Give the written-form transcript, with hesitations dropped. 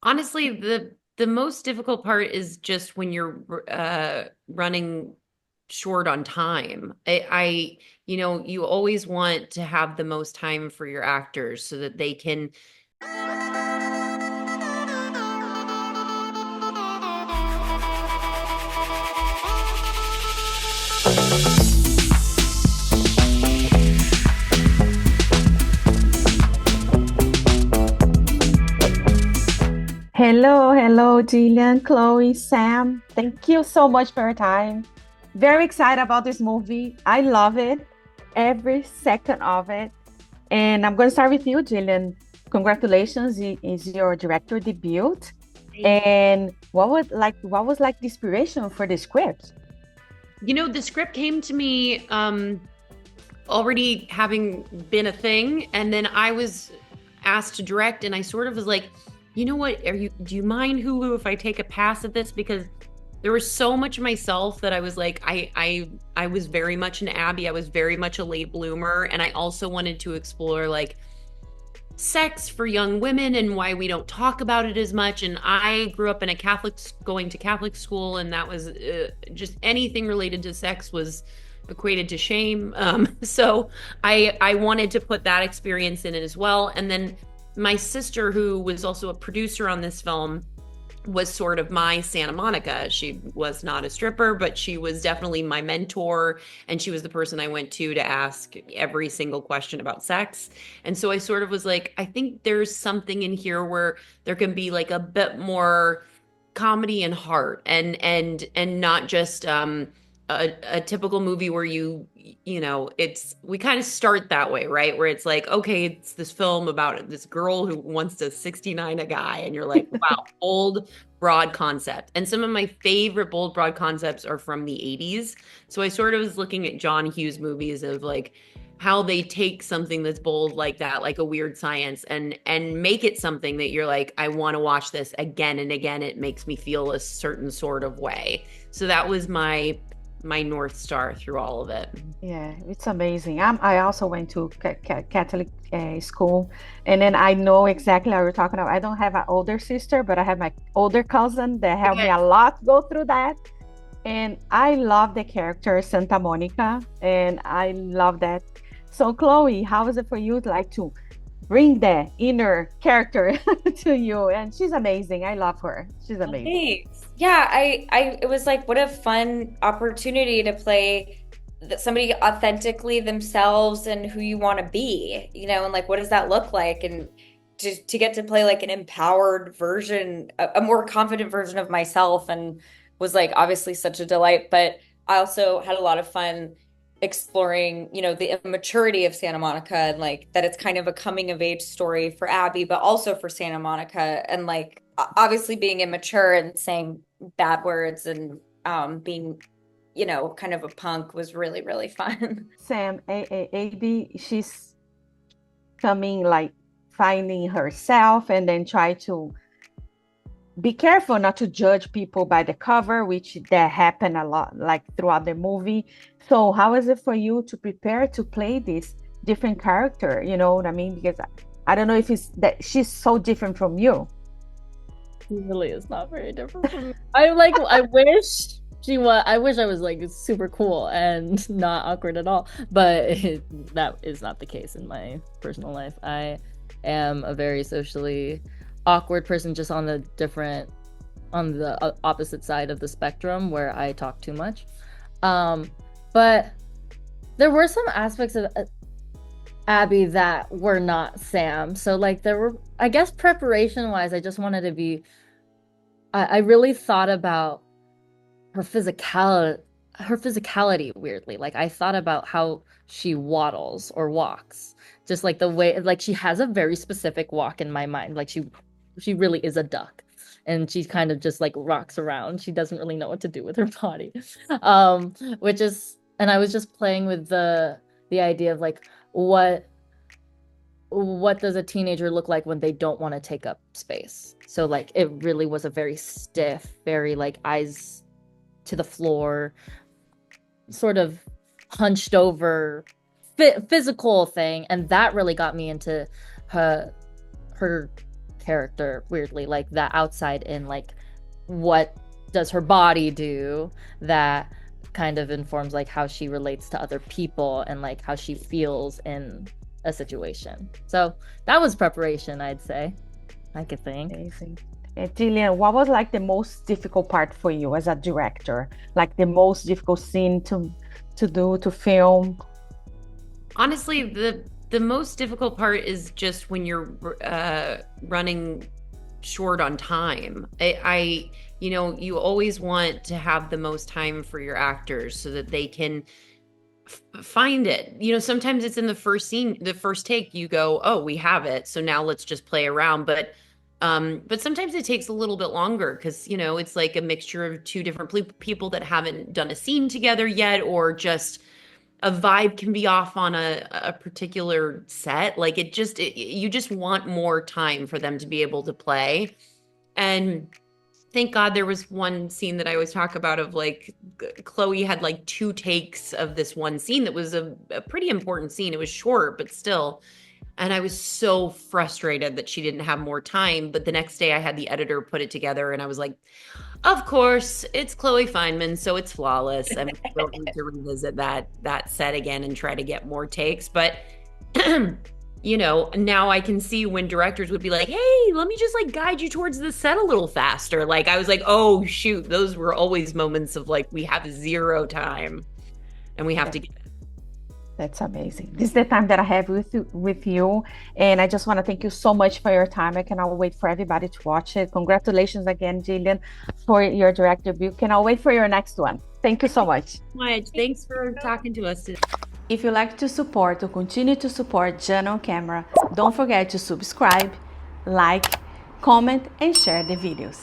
Honestly, the most difficult part is just when you're running short on time. You always want to have the most time for your actors so that they can. Hello, Jillian, Chloe, Sam. Thank you so much for your time. Very excited about this movie. I love it, every second of it. And I'm going to start with you, Jillian. Congratulations, it is your director debut. And what was like the inspiration for the script? The script came to me already having been a thing, and then I was asked to direct, and I sort of was like, you know what, do you mind, Hulu, if I take a pass at this? Because there was so much of myself that I was like, I was very much an Abby. I was very much a late bloomer, and I also wanted to explore like sex for young women and why we don't talk about it as much. And I grew up in going to Catholic school, and that was just anything related to sex was equated to shame. So I wanted to put that experience in it as well. And then my sister, who was also a producer on this film, was sort of my Santa Monica. She was not a stripper, but she was definitely my mentor. And she was the person I went to ask every single question about sex. And so I sort of was like, I think there's something in here where there can be like a bit more comedy and heart, and not just a typical movie where it's we kind of start that way, right? Where it's like, okay, it's this film about this girl who wants to 69 a guy, and you're like, wow, bold, broad concept. And some of my favorite bold, broad concepts are from the 80s. So I sort of was looking at John Hughes movies of like how they take something that's bold like that, like a Weird Science, and make it something that you're like, I want to watch this again and again. It makes me feel a certain sort of way. So that was my North Star through all of it. Yeah, it's amazing. I also went to Catholic school, and then I know exactly how you're talking about. I don't have an older sister, but I have my older cousin that helped me Okay. a lot go through that. And I love the character Santa Monica, and I love that. So, Chloe, how is it for you to like to bring the inner character to you? And she's amazing. I love her. She's Oh, amazing. thanks. Yeah, it was like, what a fun opportunity to play somebody authentically themselves and who you want to be, and like, what does that look like? And to get to play like an empowered version, a more confident version of myself, and was like obviously such a delight. But I also had a lot of fun exploring, the immaturity of Santa Monica, and like that it's kind of a coming of age story for Abby, but also for Santa Monica, and like obviously being immature and saying bad words and being, kind of a punk was really, really fun. Sam, AB, she's coming like finding herself and then try to be careful not to judge people by the cover, which that happened a lot like throughout the movie. So how is it for you to prepare to play this different character? You know what I mean? Because I don't know if it's that she's so different from you. She really is not very different from me. I wish I was like super cool and not awkward at all. But that is not the case in my personal life. I am a very socially awkward person, just on the opposite side of the spectrum where I talk too much. But there were some aspects of Abby that were not Sam. So like there were, I guess, preparation wise, I just wanted to be I really thought about her physicality weirdly. Like I thought about how she waddles or walks. Just like the way, like she has a very specific walk in my mind. Like she really is a duck. And she kind of just like rocks around. She doesn't really know what to do with her body. Which is, and I was just playing with the idea of like what does a teenager look like when they don't want to take up space? So like it really was a very stiff, very like eyes to the floor, sort of hunched over physical thing, and that really got me into her her character weirdly, like that outside in, like what does her body do that kind of informs like how she relates to other people and like how she feels in a situation. So that was preparation, I'd say. I could think. Amazing. Jillian, what was like the most difficult part for you as a director? Like the most difficult scene to do, to film? Honestly, the most difficult part is just when you're running short on time. I you know, you always want to have the most time for your actors so that they can find it. You know, sometimes it's in the first scene, the first take, you go, oh, we have it, so now let's just play around. But sometimes it takes a little bit longer because, you know, it's like a mixture of two different people that haven't done a scene together yet, or just a vibe can be off on a particular set. Like you just want more time for them to be able to play. And thank God there was one scene that I always talk about of like Chloe had like 2 takes of this one scene that was a pretty important scene. It was short, but still. And I was so frustrated that she didn't have more time. But the next day I had the editor put it together and I was like, of course, it's Chloe Fineman, so it's flawless. I mean, we don't need to revisit that set again and try to get more takes. But you know, now I can see when directors would be like, hey, let me just like guide you towards the set a little faster. Like I was like, oh shoot, those were always moments of like, we have 0 time and we have to get it. That's amazing. This is the time that I have with you. And I just want to thank you so much for your time. I cannot wait for everybody to watch it. Congratulations again, Jillian, for your direct debut. Cannot wait for your next one. Thank you so much. Thanks for talking to us today. If you like to support or continue to support Jana on Camera, don't forget to subscribe, like, comment, and share the videos.